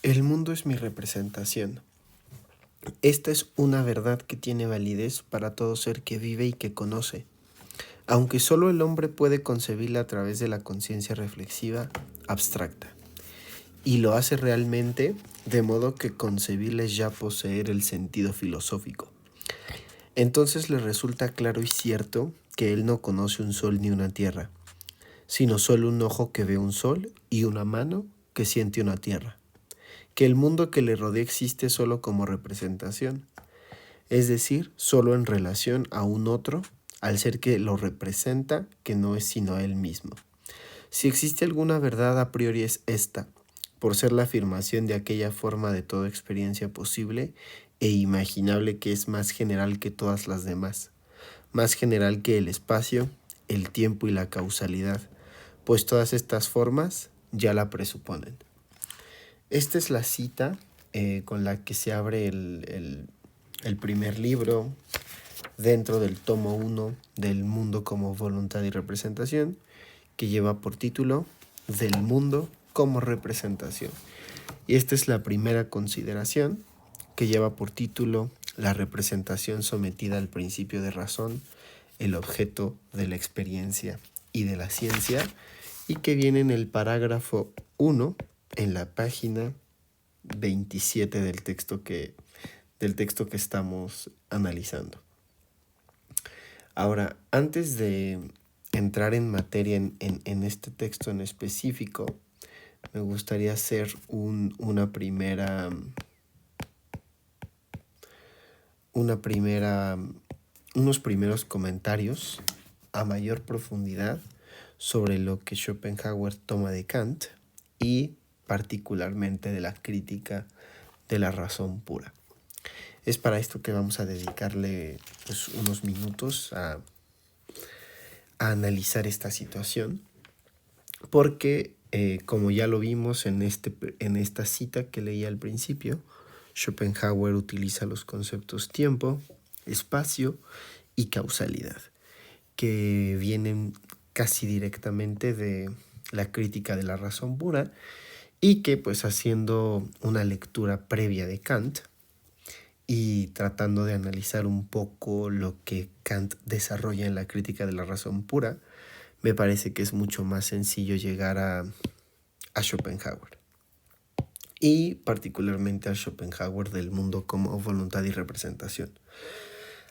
El mundo es mi representación. Esta es una verdad que tiene validez para todo ser que vive y que conoce. Aunque solo el hombre puede concebirla a través de la conciencia reflexiva abstracta. Y lo hace realmente de modo que concebirla es ya poseer el sentido filosófico. Entonces le resulta claro y cierto que él no conoce un sol ni una tierra, sino solo un ojo que ve un sol y una mano que siente una tierra. Que el mundo que le rodea existe solo como representación, es decir, solo en relación a un otro, al ser que lo representa, que no es sino él mismo. Si existe alguna verdad a priori es esta, por ser la afirmación de aquella forma de toda experiencia posible e imaginable que es más general que todas las demás, más general que el espacio, el tiempo y la causalidad, pues todas estas formas ya la presuponen. Esta es la cita con la que se abre el primer libro dentro del tomo 1 del mundo como voluntad y representación, que lleva por título Del mundo como representación. Y esta es la primera consideración, que lleva por título La representación sometida al principio de razón, el objeto de la experiencia y de la ciencia, y que viene en el parágrafo 1 en la página 27 del texto que estamos analizando. Ahora, antes de entrar en materia en este texto en específico, me gustaría hacer unos primeros comentarios a mayor profundidad sobre lo que Schopenhauer toma de Kant y particularmente de la crítica de la razón pura. Es para esto que vamos a dedicarle unos minutos a analizar esta situación, porque como ya lo vimos en esta cita que leí al principio, Schopenhauer utiliza los conceptos tiempo, espacio y causalidad, que vienen casi directamente de la crítica de la razón pura, y que pues haciendo una lectura previa de Kant y tratando de analizar un poco lo que Kant desarrolla en la crítica de la razón pura, me parece que es mucho más sencillo llegar a Schopenhauer. Y particularmente a Schopenhauer del mundo como voluntad y representación.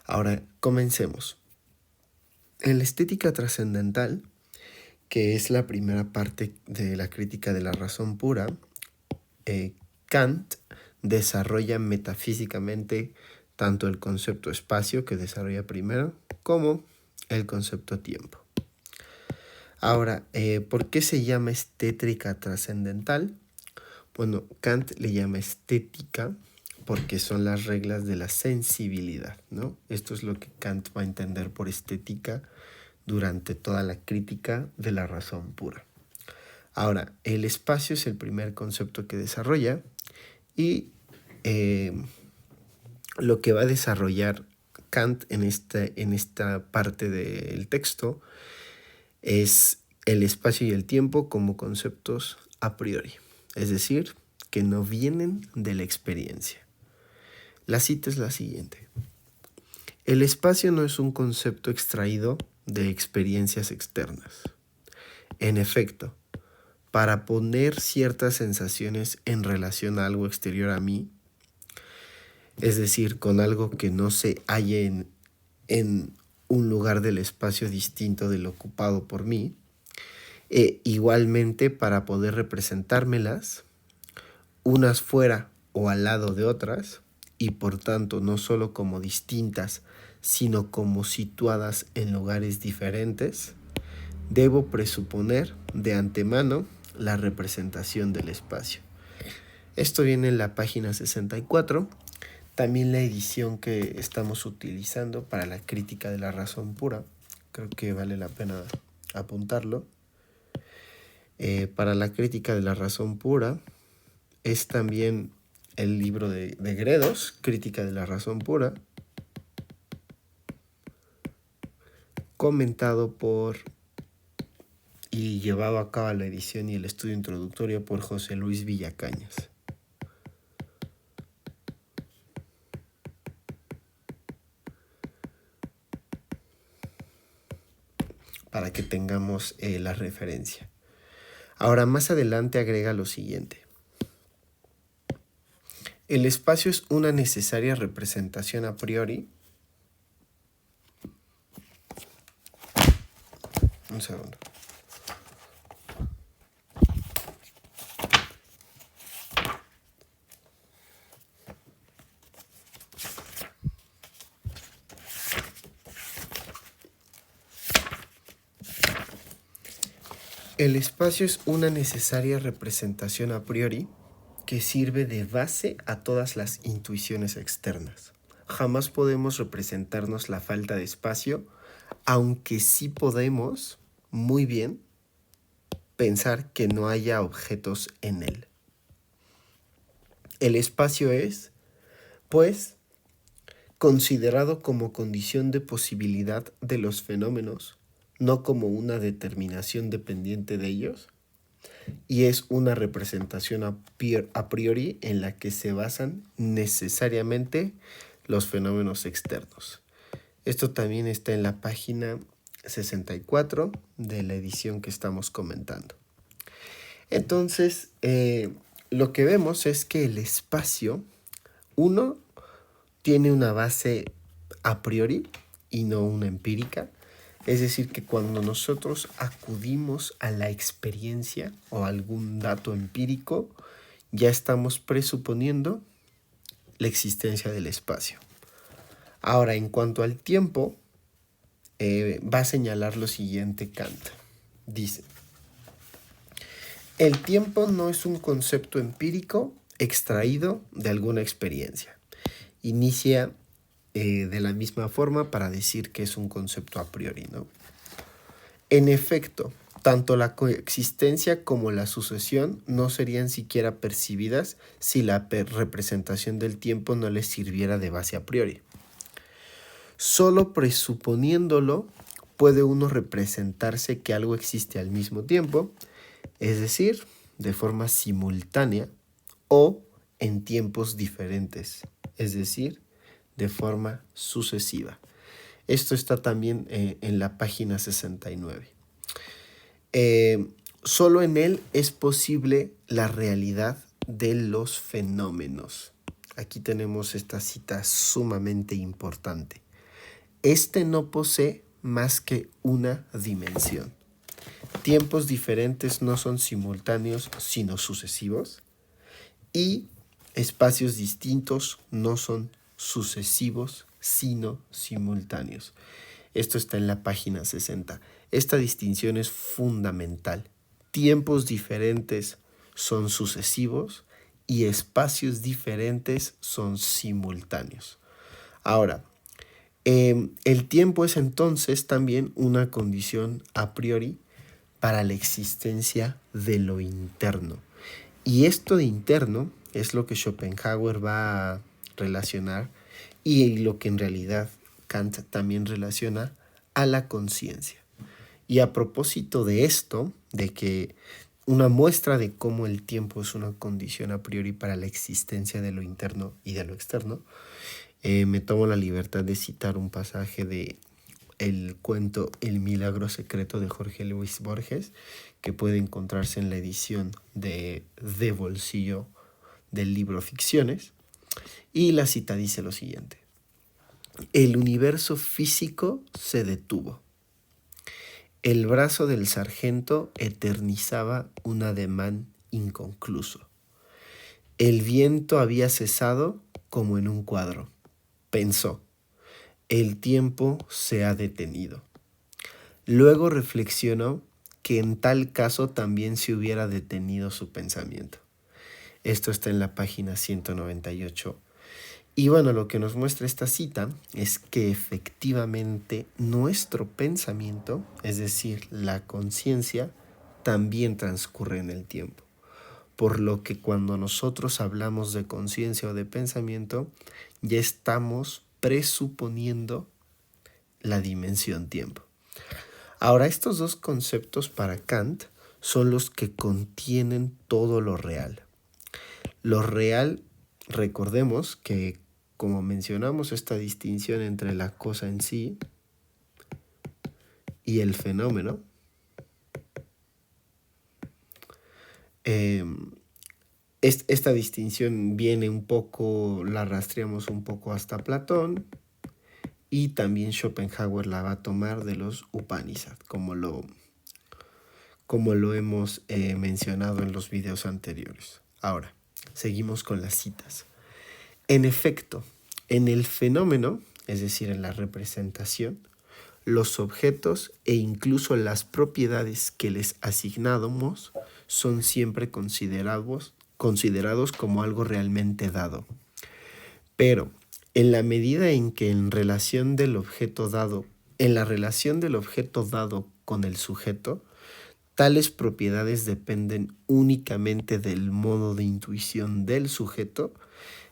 Ahora, comencemos. En la estética trascendental, que es la primera parte de la crítica de la razón pura, Kant desarrolla metafísicamente tanto el concepto espacio, que desarrolla primero, como el concepto tiempo. Ahora, ¿por qué se llama estética trascendental? Bueno, Kant le llama estética porque son las reglas de la sensibilidad, ¿no? Esto es lo que Kant va a entender por estética durante toda la crítica de la razón pura. Ahora, el espacio es el primer concepto que desarrolla y lo que va a desarrollar Kant en esta parte del texto es el espacio y el tiempo como conceptos a priori, es decir, que no vienen de la experiencia. La cita es la siguiente. El espacio no es un concepto extraído de experiencias externas. En efecto, para poner ciertas sensaciones en relación a algo exterior a mí, es decir, con algo que no se halle en un lugar del espacio distinto del ocupado por mí, igualmente para poder representármelas, unas fuera o al lado de otras, y por tanto no solo como distintas, sino como situadas en lugares diferentes, debo presuponer de antemano la representación del espacio. Esto viene en la página 64, también la edición que estamos utilizando para la crítica de la razón pura, creo que vale la pena apuntarlo. Para la crítica de la razón pura es también el libro de Gredos, Crítica de la razón pura, comentado por y llevado a cabo la edición y el estudio introductorio por José Luis Villacañas. para que tengamos la referencia. Ahora, más adelante agrega lo siguiente. El espacio es una necesaria representación a priori. Un segundo. El espacio es una necesaria representación a priori que sirve de base a todas las intuiciones externas. Jamás podemos representarnos la falta de espacio, aunque sí podemos, muy bien, pensar que no haya objetos en él. El espacio es, pues, considerado como condición de posibilidad de los fenómenos, no como una determinación dependiente de ellos, y es una representación a priori en la que se basan necesariamente los fenómenos externos. Esto también está en la página 64 de la edición que estamos comentando. Entonces, lo que vemos es que el espacio, uno, tiene una base a priori y no una empírica. Es decir, que cuando nosotros acudimos a la experiencia o algún dato empírico, ya estamos presuponiendo la existencia del espacio. Ahora, en cuanto al tiempo, va a señalar lo siguiente Kant. Dice, el tiempo no es un concepto empírico extraído de alguna experiencia. Inicia de la misma forma para decir que es un concepto a priori, ¿no? En efecto, tanto la coexistencia como la sucesión no serían siquiera percibidas si la representación del tiempo no les sirviera de base a priori. Solo presuponiéndolo puede uno representarse que algo existe al mismo tiempo, es decir, de forma simultánea o en tiempos diferentes, es decir, de forma sucesiva. Esto está también en la página 69. Solo en él es posible la realidad de los fenómenos. Aquí tenemos esta cita sumamente importante. Este no posee más que una dimensión. Tiempos diferentes no son simultáneos, sino sucesivos. Y espacios distintos no son sucesivos, sino simultáneos. Esto está en la página 60. Esta distinción es fundamental. Tiempos diferentes son sucesivos y espacios diferentes son simultáneos. Ahora, el tiempo es entonces también una condición a priori para la existencia de lo interno. Y esto de interno es lo que Schopenhauer va a relacionar y lo que en realidad Kant también relaciona a la conciencia. Y a propósito de esto, de que una muestra de cómo el tiempo es una condición a priori para la existencia de lo interno y de lo externo, me tomo la libertad de citar un pasaje de el cuento El milagro secreto de Jorge Luis Borges, que puede encontrarse en la edición de bolsillo del libro Ficciones. Y la cita dice lo siguiente. El universo físico se detuvo. El brazo del sargento eternizaba un ademán inconcluso. El viento había cesado como en un cuadro. Pensó, el tiempo se ha detenido. Luego reflexionó que en tal caso también se hubiera detenido su pensamiento. Esto está en la página 198. Y bueno, lo que nos muestra esta cita es que efectivamente nuestro pensamiento, es decir, la conciencia, también transcurre en el tiempo. Por lo que cuando nosotros hablamos de conciencia o de pensamiento, ya estamos presuponiendo la dimensión tiempo. Ahora, estos dos conceptos para Kant son los que contienen todo lo real. Lo real, recordemos que como mencionamos esta distinción entre la cosa en sí y el fenómeno, esta distinción viene un poco, la rastreamos un poco hasta Platón, y también Schopenhauer la va a tomar de los Upanishad, como lo hemos mencionado en los videos anteriores. Ahora, seguimos con las citas. En efecto, en el fenómeno, es decir, en la representación, los objetos e incluso las propiedades que les asignamos son siempre considerados como algo realmente dado. Pero en la medida en que en la relación del objeto dado con el sujeto, tales propiedades dependen únicamente del modo de intuición del sujeto,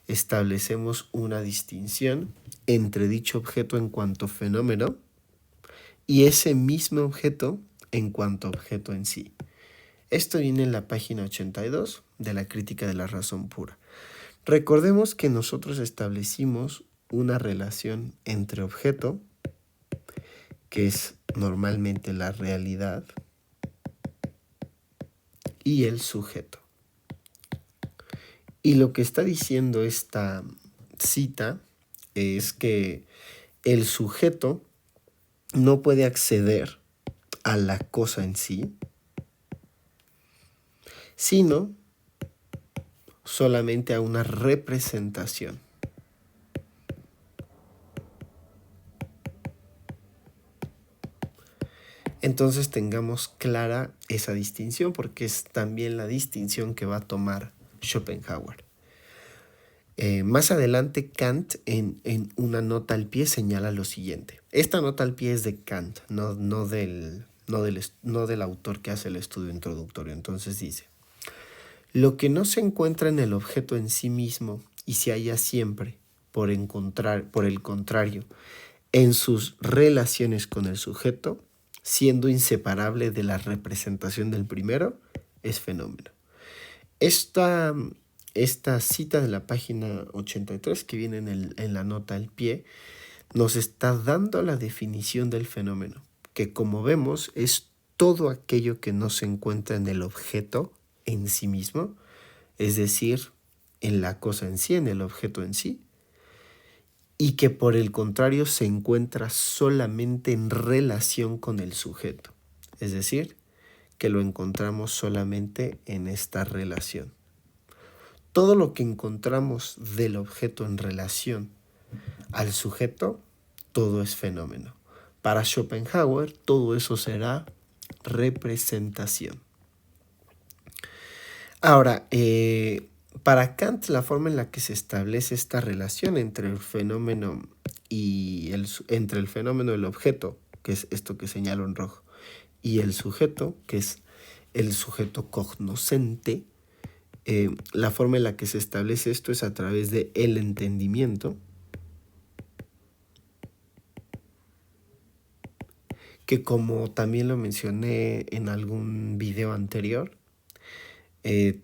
establecemos una distinción entre dicho objeto en cuanto fenómeno y ese mismo objeto en cuanto objeto en sí. Esto viene en la página 82 de la Crítica de la Razón Pura. Recordemos que nosotros establecimos una relación entre objeto, que es normalmente la realidad, y el sujeto. Y lo que está diciendo esta cita es que el sujeto no puede acceder a la cosa en sí, sino solamente a una representación. Entonces tengamos clara esa distinción, porque es también la distinción que va a tomar Schopenhauer. Más adelante, Kant en una nota al pie señala lo siguiente. Esta nota al pie es de Kant, no del autor que hace el estudio introductorio. Entonces dice: lo que no se encuentra en el objeto en sí mismo y se halla siempre, por el contrario, en sus relaciones con el sujeto, siendo inseparable de la representación del primero, es fenómeno. Esta cita de la página 83, que viene en la nota al pie, nos está dando la definición del fenómeno, que como vemos es todo aquello que no se encuentra en el objeto en sí mismo, es decir, en la cosa en sí, en el objeto en sí, y que por el contrario se encuentra solamente en relación con el sujeto, es decir, que lo encontramos solamente en esta relación. Todo lo que encontramos del objeto en relación al sujeto, todo es fenómeno. Para Schopenhauer, todo eso será representación. Ahora, para Kant, la forma en la que se establece esta relación entre el fenómeno y entre el fenómeno y el objeto, que es esto que señalo en rojo, y el sujeto, que es el sujeto cognoscente, la forma en la que se establece esto es a través de el entendimiento, que como también lo mencioné en algún video anterior,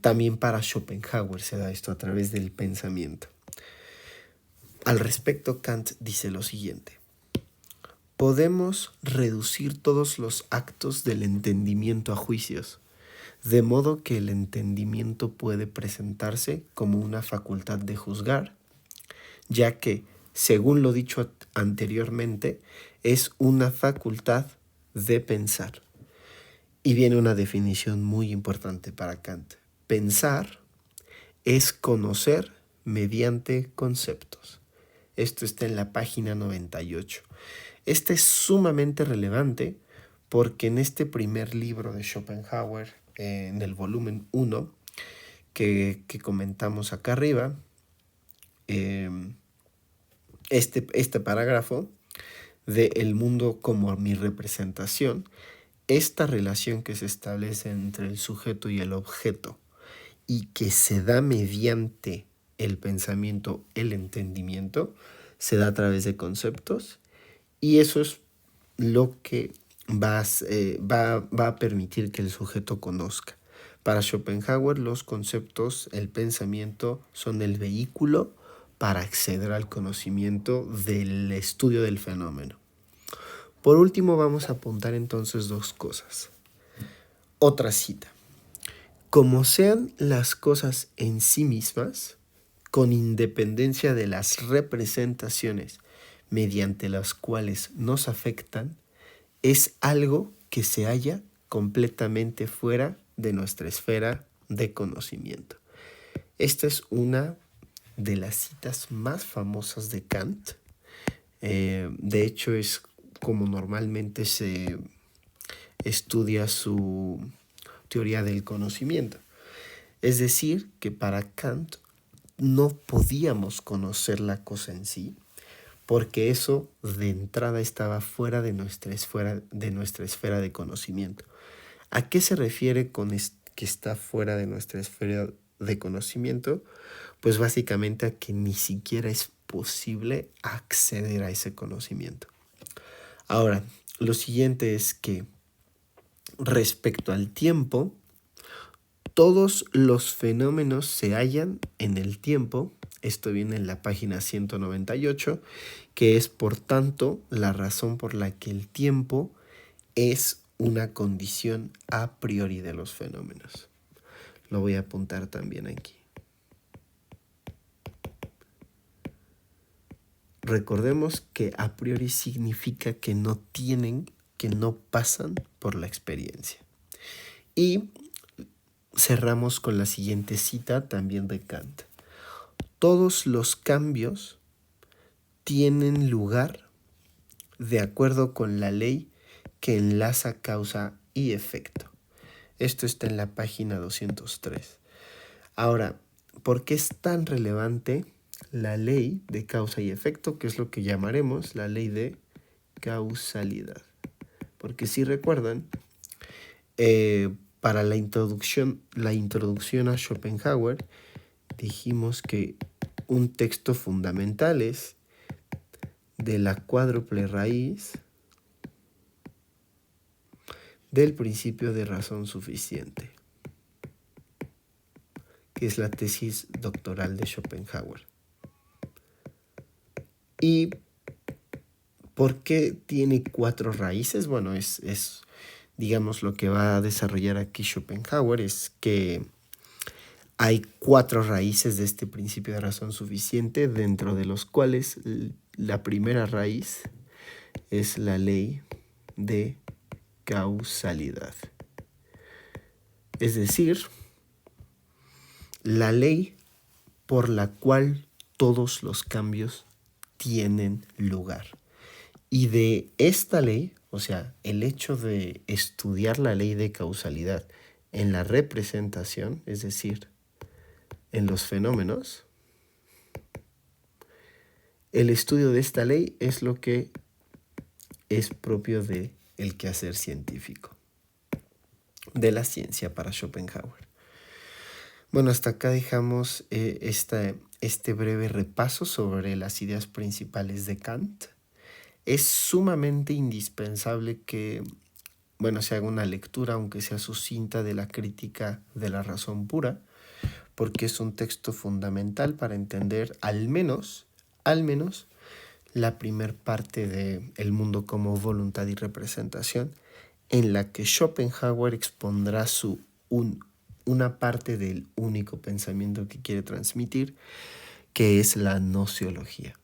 también para Schopenhauer se da esto a través del pensamiento. Al respecto, Kant dice lo siguiente: podemos reducir todos los actos del entendimiento a juicios, de modo que el entendimiento puede presentarse como una facultad de juzgar, ya que, según lo dicho anteriormente, es una facultad de pensar. Y viene una definición muy importante para Kant. Pensar es conocer mediante conceptos. Esto está en la página 98. Este es sumamente relevante porque en este primer libro de Schopenhauer, en el volumen 1, que comentamos acá arriba, este parágrafo de el mundo como mi representación, esta relación que se establece entre el sujeto y el objeto y que se da mediante el pensamiento, el entendimiento, se da a través de conceptos, y eso es lo que va a permitir que el sujeto conozca. Para Schopenhauer, los conceptos, el pensamiento, son el vehículo para acceder al conocimiento del estudio del fenómeno. Por último, vamos a apuntar entonces dos cosas. Otra cita. Como sean las cosas en sí mismas, con independencia de las representaciones mediante las cuales nos afectan, es algo que se halla completamente fuera de nuestra esfera de conocimiento. Esta es una de las citas más famosas de Kant. De hecho, es como normalmente se estudia su teoría del conocimiento. Es decir, que para Kant no podíamos conocer la cosa en sí, porque eso de entrada estaba fuera de nuestra esfera de conocimiento. ¿A qué se refiere con que está fuera de nuestra esfera de conocimiento? Pues básicamente a que ni siquiera es posible acceder a ese conocimiento. Ahora, lo siguiente es que respecto al tiempo, todos los fenómenos se hallan en el tiempo. Esto viene en la página 198, que es por tanto la razón por la que el tiempo es una condición a priori de los fenómenos. Lo voy a apuntar también aquí. Recordemos que a priori significa que no tienen, que no pasan por la experiencia. Y cerramos con la siguiente cita también de Kant. Todos los cambios tienen lugar de acuerdo con la ley que enlaza causa y efecto. Esto está en la página 203. Ahora, ¿por qué es tan relevante la ley de causa y efecto, que es lo que llamaremos la ley de causalidad? Porque si recuerdan, para la introducción a Schopenhauer, dijimos que un texto fundamental es de la cuádruple raíz del principio de razón suficiente, que es la tesis doctoral de Schopenhauer. ¿Y por qué tiene 4 raíces? Bueno, es digamos, lo que va a desarrollar aquí Schopenhauer es que hay 4 raíces de este principio de razón suficiente, dentro de los cuales la primera raíz es la ley de causalidad. Es decir, la ley por la cual todos los cambios tienen lugar. Y de esta ley, o sea, el hecho de estudiar la ley de causalidad en la representación, es decir, en los fenómenos, el estudio de esta ley es lo que es propio de el quehacer científico, de la ciencia para Schopenhauer. Bueno, hasta acá dejamos este breve repaso sobre las ideas principales de Kant. Es sumamente indispensable que, se haga una lectura, aunque sea sucinta, de la crítica de la razón pura, porque es un texto fundamental para entender al menos, la primer parte de El mundo como voluntad y representación, en la que Schopenhauer expondrá una parte del único pensamiento que quiere transmitir, que es la nociología.